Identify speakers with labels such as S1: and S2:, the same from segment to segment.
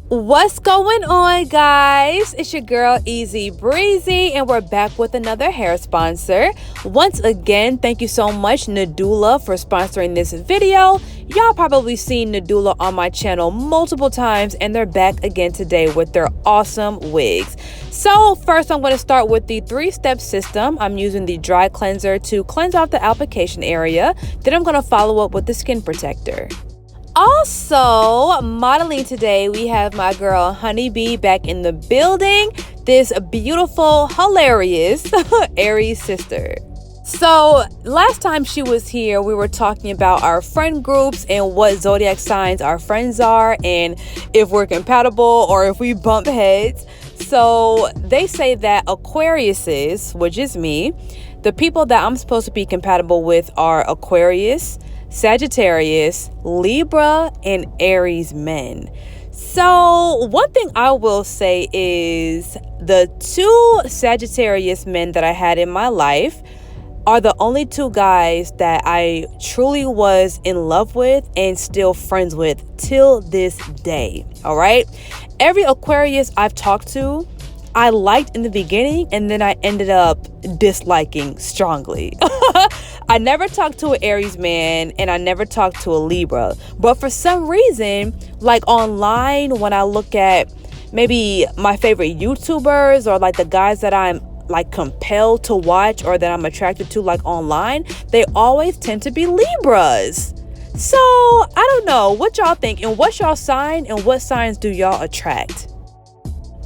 S1: What's going on, guys? It's your girl Easy Breezy, and we're back with another hair sponsor. Once again, thank you so much, Nadula, for sponsoring this video. Y'all probably seen Nadula on my channel multiple times, and they're back again today with their awesome wigs. So first, I'm going to start with the 3-step system. I'm using the dry cleanser to cleanse off the application area. Then I'm going to follow up with the skin protector. Also, modeling today, we have my girl Honeybee back in the building. This beautiful, hilarious Aries sister. So last time she was here, we were talking about our friend groups and what zodiac signs our friends are and if we're compatible or if we bump heads. So they say that Aquariuses, which is me, the people that I'm supposed to be compatible with are Aquarius, Sagittarius, Libra, and Aries men. So one thing I will say is the 2 Sagittarius men that I had in my life are the only 2 guys that I truly was in love with and still friends with till this day. All right. Every Aquarius I've talked to, I liked in the beginning, and then I ended up disliking strongly. I never talked to an Aries man, and I never talked to a Libra. But for some reason, like online, when I look at maybe my favorite YouTubers or like the guys that I'm like compelled to watch or that I'm attracted to like online, they always tend to be Libras. So I don't know what y'all think, and what's y'all sign, and what signs do y'all attract?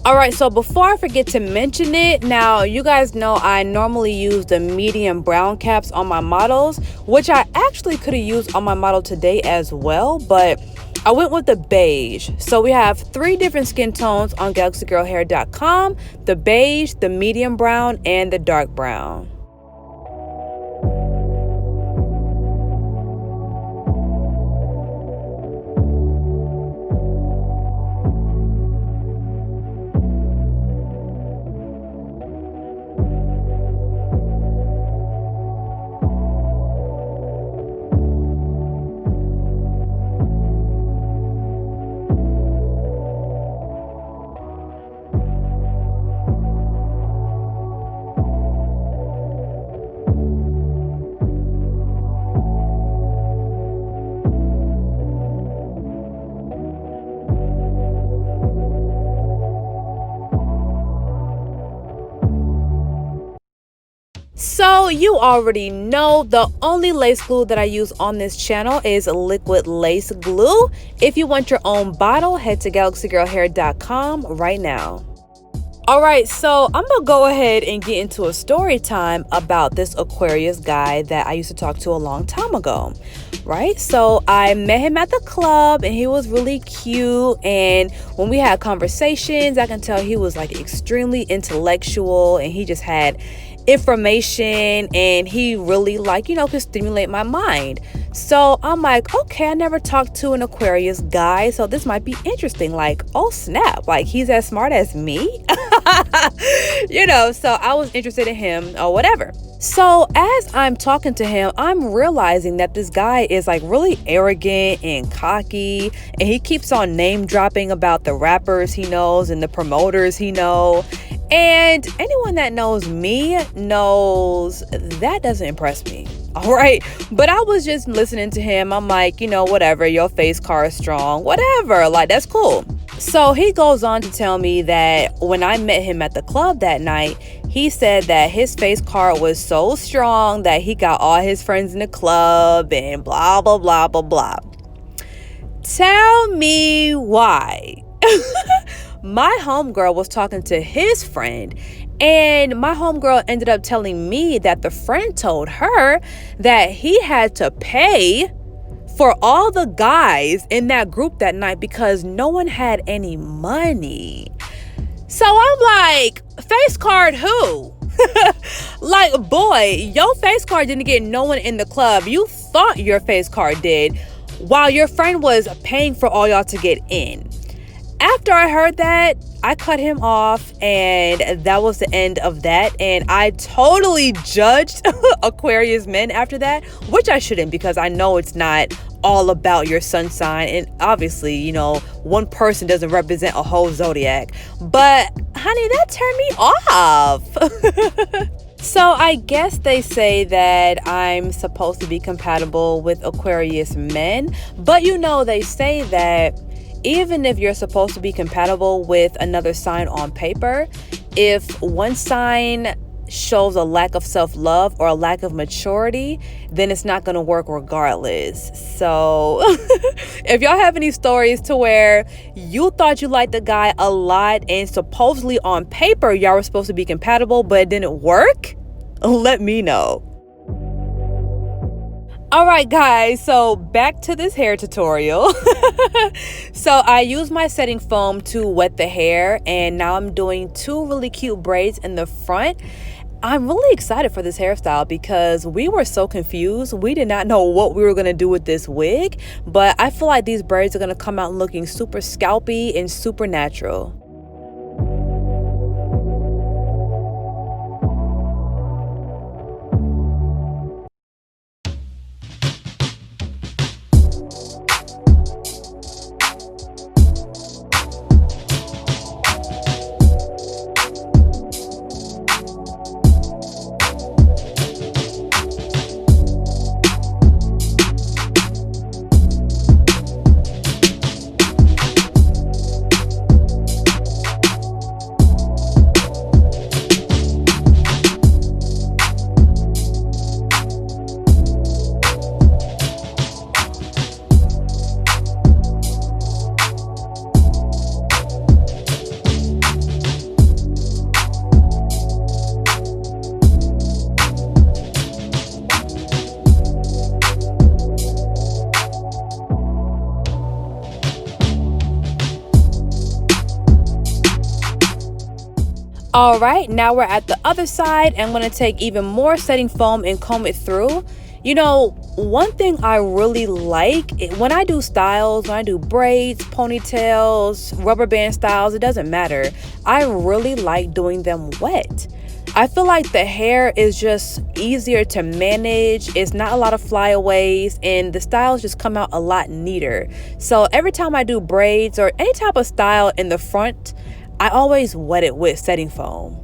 S1: All right, so before I forget to mention it, now you guys know I normally use the medium brown caps on my models, which I actually could have used on my model today as well, but I went with the beige. So we have 3 different skin tones on galaxygirlhair.com: the beige, the medium brown, and the dark brown. So you already know the only lace glue that I use on this channel is liquid lace glue. If you want your own bottle, head to galaxygirlhair.com right now. All right, so I'm gonna go ahead and get into a story time about this Aquarius guy that I used to talk to a long time ago, right? So I met him at the club and he was really cute, and when we had conversations, I can tell he was like extremely intellectual, and he just had information, and he really could stimulate my mind. So I'm like, okay, I never talked to an Aquarius guy, so this might be interesting. Like, oh snap, like he's as smart as me. So I was interested in him or whatever. So as I'm talking to him, I'm realizing that this guy is like really arrogant and cocky, and he keeps on name dropping about the rappers he knows and the promoters he knows. And anyone that knows me knows that doesn't impress me. All right. But I was just listening to him. I'm like, whatever, your face card is strong, whatever. Like, that's cool. So he goes on to tell me that when I met him at the club that night, he said that his face card was so strong that he got all his friends in the club and blah, blah, blah, blah, blah. Tell me why. My homegirl was talking to his friend, and my homegirl ended up telling me that the friend told her that he had to pay for all the guys in that group that night because no one had any money. So I'm like, face card who? Like, boy, your face card didn't get no one in the club. You thought your face card did, while your friend was paying for all y'all to get in. After I heard that, I cut him off, and that was the end of that. And I totally judged Aquarius men after that, which I shouldn't, because I know it's not all about your sun sign. And obviously, you know, one person doesn't represent a whole zodiac. But honey, that turned me off. So I guess they say that I'm supposed to be compatible with Aquarius men, but you know, they say that even if you're supposed to be compatible with another sign on paper, if one sign shows a lack of self-love or a lack of maturity, then it's not going to work regardless. So if y'all have any stories to where you thought you liked the guy a lot and supposedly on paper y'all were supposed to be compatible but it didn't work, let me know. All right, guys, so back to this hair tutorial. So I use my setting foam to wet the hair, and now I'm doing 2 really cute braids in the front. I'm really excited for this hairstyle because we were so confused. We did not know what we were going to do with this wig, but I feel like these braids are going to come out looking super scalpy and super natural. All right, now we're at the other side. I'm going to take even more setting foam and comb it through. You know, one thing I really like when I do styles, when I do braids, ponytails, rubber band styles, it doesn't matter. I really like doing them wet. I feel like the hair is just easier to manage. It's not a lot of flyaways and the styles just come out a lot neater. So every time I do braids or any type of style in the front, I always wet it with setting foam.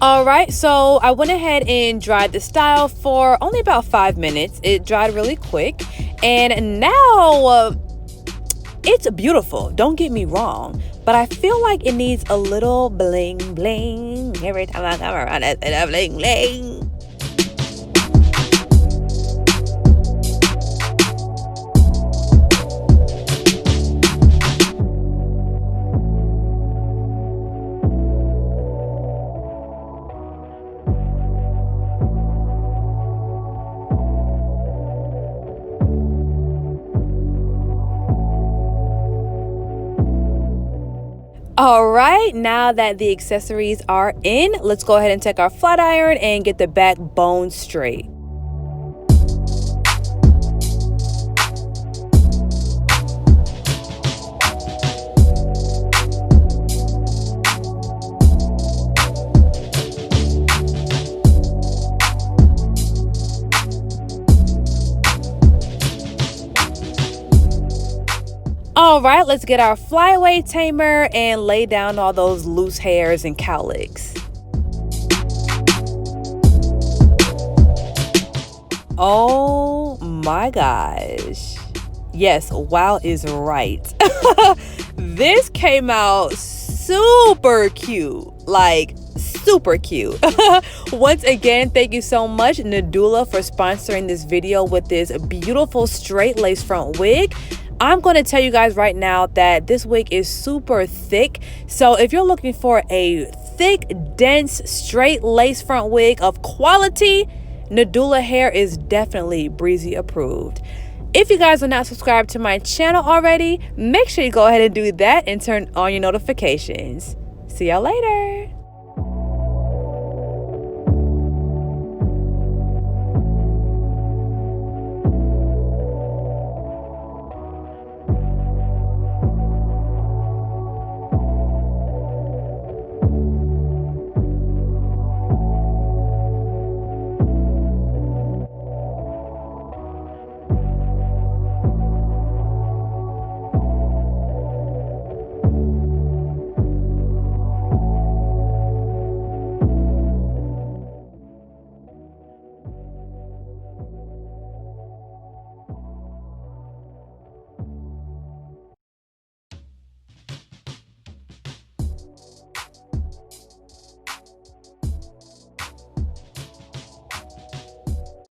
S1: All right, so I went ahead and dried the style for only about 5 minutes. It dried really quick, and now it's beautiful. Don't get me wrong, but I feel like it needs a little bling bling every time I come around. It's a bling bling. All right, now that the accessories are in, let's go ahead and take our flat iron and get the backbone straight. All right, let's get our flyaway tamer and lay down all those loose hairs and cowlicks. Oh my gosh. Yes, wow is right. This came out super cute. Like, super cute. Once again, thank you so much, Nadula, for sponsoring this video with this beautiful straight lace front wig. I'm going to tell you guys right now that this wig is super thick. So if you're looking for a thick, dense, straight lace front wig of quality, Nadula hair is definitely breezy approved. If you guys are not subscribed to my channel already, make sure you go ahead and do that and turn on your notifications. See y'all later.